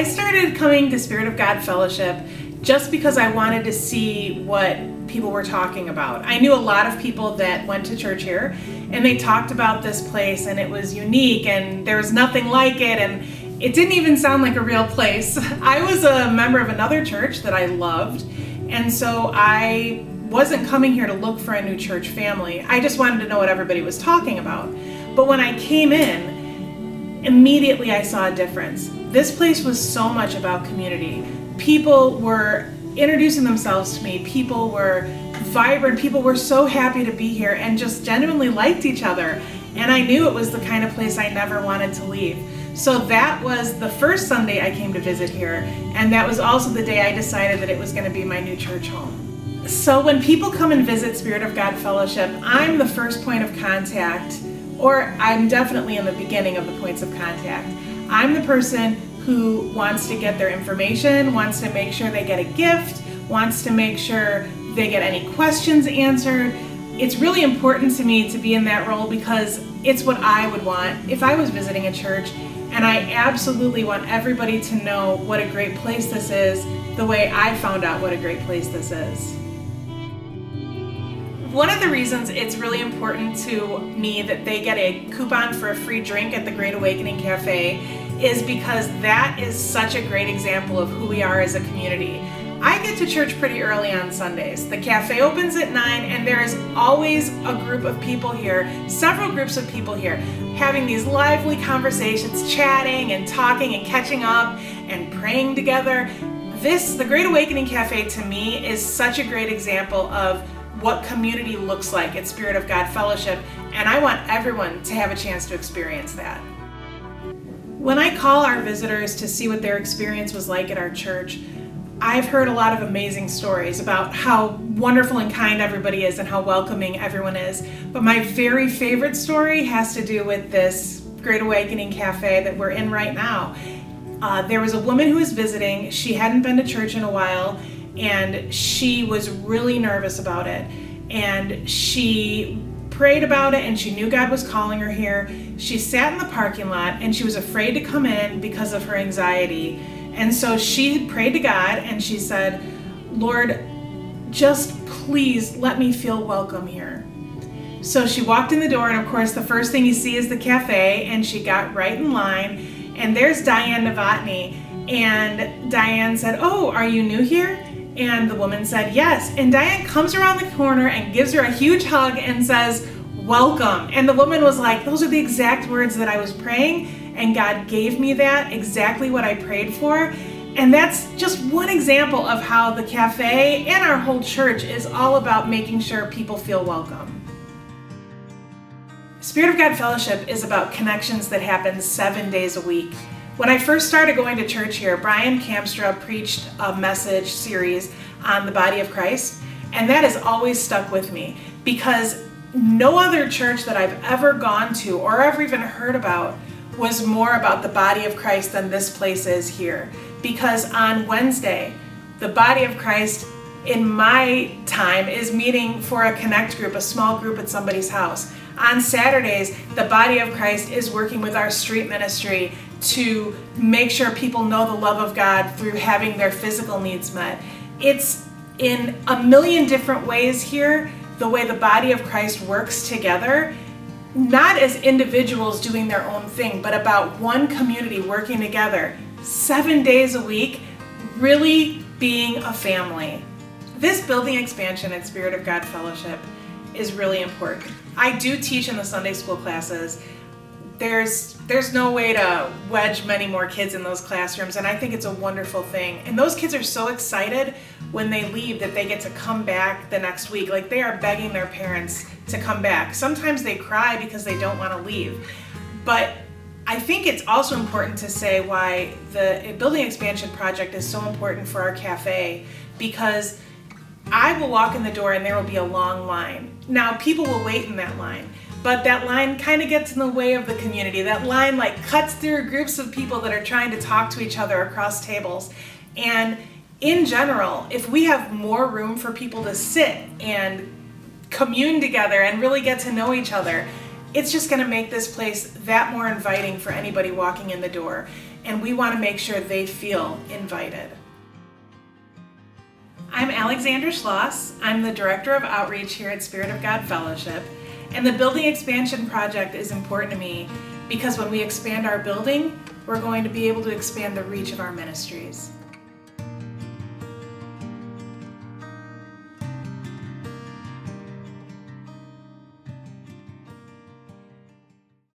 I started coming to Spirit of God Fellowship just because I wanted to see what people were talking about. I knew a lot of people that went to church here, and they talked about this place, and it was unique, and there was nothing like it, and it didn't even sound like a real place. I was a member of another church that I loved, and so I wasn't coming here to look for a new church family. I just wanted to know what everybody was talking about. But when I came in, immediately I saw a difference. This place was so much about community. People were introducing themselves to me. People were vibrant. People were so happy to be here and just genuinely liked each other. And I knew it was the kind of place I never wanted to leave. So that was the first Sunday I came to visit here. And that was also the day I decided that it was going to be my new church home. So when people come and visit Spirit of God Fellowship, I'm the first point of contact, or I'm definitely in the beginning of the points of contact. I'm the person who wants to get their information, wants to make sure they get a gift, wants to make sure they get any questions answered. It's really important to me to be in that role because it's what I would want if I was visiting a church, and I absolutely want everybody to know what a great place this is the way I found out what a great place this is. One of the reasons it's really important to me that they get a coupon for a free drink at the Great Awakening Cafe is because that is such a great example of who we are as a community. I get to church pretty early on Sundays. The cafe opens at 9 and there is always a group of people here, several groups of people here, having these lively conversations, chatting and talking and catching up and praying together. The Great Awakening Cafe to me is such a great example of what community looks like at Spirit of God Fellowship, and I want everyone to have a chance to experience that. When I call our visitors to see what their experience was like at our church, I've heard a lot of amazing stories about how wonderful and kind everybody is and how welcoming everyone is. But my very favorite story has to do with this Great Awakening Cafe that we're in right now. There was a woman who was visiting. She hadn't been to church in a while, and she was really nervous about it. And she prayed about it, and she knew God was calling her here. She sat in the parking lot, and she was afraid to come in because of her anxiety. And so she prayed to God, and she said, "Lord, just please let me feel welcome here." So she walked in the door, and of course the first thing you see is the cafe, and she got right in line, and there's Diane Novotny. And Diane said, "Oh, are you new here?" And the woman said, "Yes." And Diane comes around the corner and gives her a huge hug and says, "Welcome." And the woman was like, "Those are the exact words that I was praying, and God gave me that, exactly what I prayed for." And that's just one example of how the cafe and our whole church is all about making sure people feel welcome. Spirit of God Fellowship is about connections that happen 7 days a week. When I first started going to church here, Brian Kamstra preached a message series on the body of Christ, and that has always stuck with me because no other church that I've ever gone to or ever even heard about was more about the body of Christ than this place is here. Because on Wednesday, the body of Christ in my time is meeting for a connect group, a small group at somebody's house. On Saturdays, the body of Christ is working with our street ministry to make sure people know the love of God through having their physical needs met. It's in a million different ways here, the way the body of Christ works together, not as individuals doing their own thing, but about one community working together 7 days a week, really being a family. This building expansion at Spirit of God Fellowship is really important. I do teach in the Sunday school classes. There's no way to wedge many more kids in those classrooms, and I think it's a wonderful thing. And those kids are so excited when they leave that they get to come back the next week. Like, they are begging their parents to come back. Sometimes they cry because they don't want to leave. But I think it's also important to say why the building expansion project is so important for our cafe, because I will walk in the door and there will be a long line. Now, people will wait in that line, but that line kind of gets in the way of the community. That line like cuts through groups of people that are trying to talk to each other across tables. And in general, if we have more room for people to sit and commune together and really get to know each other, it's just going to make this place that more inviting for anybody walking in the door. And we want to make sure they feel invited. I'm Alexandra Schloss. I'm the Director of Outreach here at Spirit of God Fellowship. And the building expansion project is important to me because when we expand our building, we're going to be able to expand the reach of our ministries.